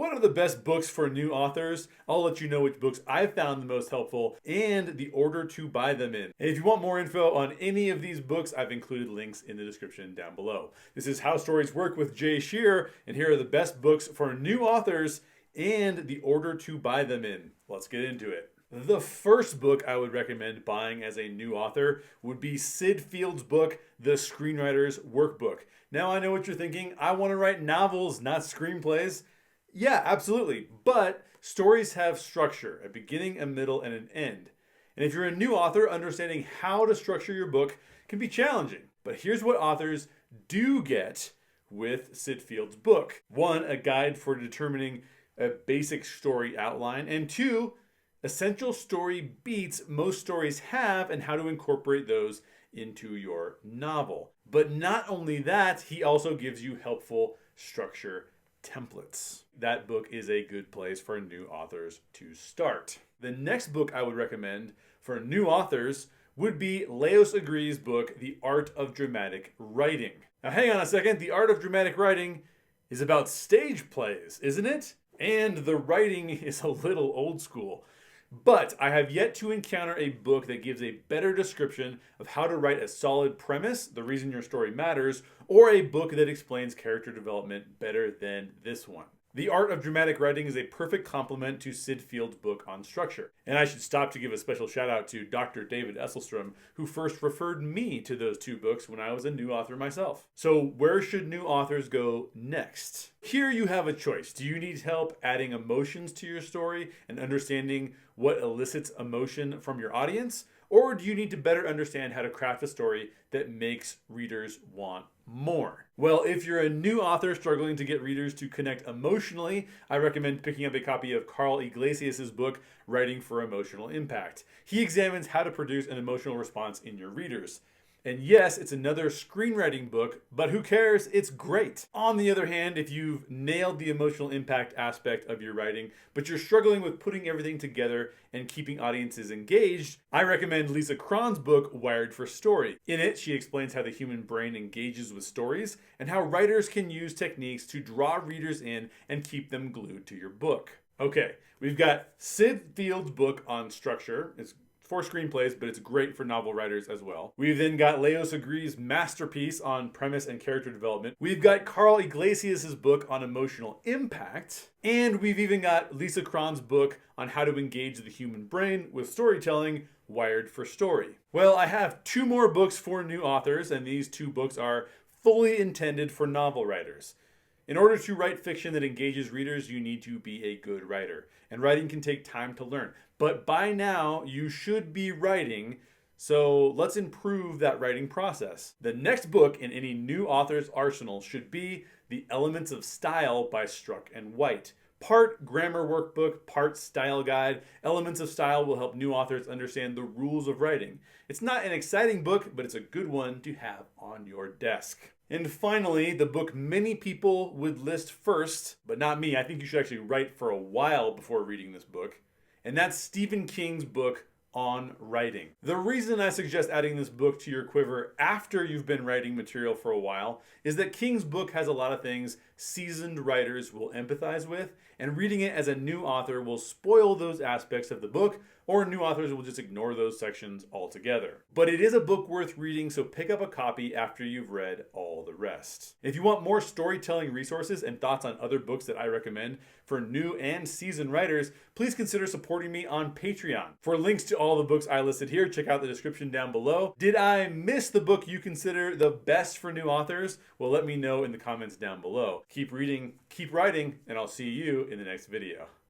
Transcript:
what are the best books for new authors? I'll let you know which books I've found the most helpful and the order to buy them in. And if you want more info on any of these books, I've included links in the description down below. This is How Stories Work with Jay Sherer, and here are the best books for new authors and the order to buy them in. Let's get into it. The first book I would recommend buying as a new author would be Syd Field's book, The Screenwriter's Workbook. Now I know what you're thinking. I want to write novels, not screenplays. Yeah, absolutely. But stories have structure, a beginning, a middle, and an end. And if you're a new author, understanding how to structure your book can be challenging. But here's what authors do get with Syd Field's book. 1, a guide for determining a basic story outline, and 2, essential story beats most stories have and how to incorporate those into your novel. But not only that, he also gives you helpful structure templates. That book is a good place for new authors to start. The next book I would recommend for new authors would be Lajos Egri's book, The Art of Dramatic Writing. Now hang on a second, The Art of Dramatic Writing is about stage plays, isn't it? And the writing is a little old school. But I have yet to encounter a book that gives a better description of how to write a solid premise, the reason your story matters, or a book that explains character development better than this one. The Art of Dramatic Writing is a perfect complement to Syd Field's book on structure. And I should stop to give a special shout out to Dr. David Esselstrom, who first referred me to those two books when I was a new author myself. So where should new authors go next? Here you have a choice. Do you need help adding emotions to your story and understanding what elicits emotion from your audience? Or do you need to better understand how to craft a story that makes readers want more? Well, if you're a new author struggling to get readers to connect emotionally, I recommend picking up a copy of Karl Iglesias' book, Writing for Emotional Impact. He examines how to produce an emotional response in your readers. And yes, it's another screenwriting book, but who cares? It's great. On the other hand, if you've nailed the emotional impact aspect of your writing, but you're struggling with putting everything together and keeping audiences engaged, I recommend Lisa Cron's book, Wired for Story. In it, she explains how the human brain engages with stories and how writers can use techniques to draw readers in and keep them glued to your book. Okay, we've got Syd Field's book on structure. It's for screenplays, but it's great for novel writers as well. We've then got Lajos Egri's masterpiece on premise and character development. We've got Karl Iglesias' book on emotional impact. And we've even got Lisa Cron's book on how to engage the human brain with storytelling, Wired for Story. Well, I have 2 more books for new authors, and these 2 books are fully intended for novel writers. In order to write fiction that engages readers, you need to be a good writer. And writing can take time to learn. But by now, you should be writing, so let's improve that writing process. The next book in any new author's arsenal should be The Elements of Style by Struck and White. Part grammar workbook, part style guide. Elements of Style will help new authors understand the rules of writing. It's not an exciting book, but it's a good one to have on your desk. And finally, the book many people would list first, but not me. I think you should actually write for a while before reading this book. And that's Stephen King's book on writing. The reason I suggest adding this book to your quiver after you've been writing material for a while is that King's book has a lot of things seasoned writers will empathize with, and reading it as a new author will spoil those aspects of the book, or new authors will just ignore those sections altogether. But it is a book worth reading, so pick up a copy after you've read all the rest. If you want more storytelling resources and thoughts on other books that I recommend for new and seasoned writers, please consider supporting me on Patreon. For links to all the books I listed here, check out the description down below. Did I miss the book you consider the best for new authors? Well, let me know in the comments down below. Keep reading, keep writing, and I'll see you in the next video.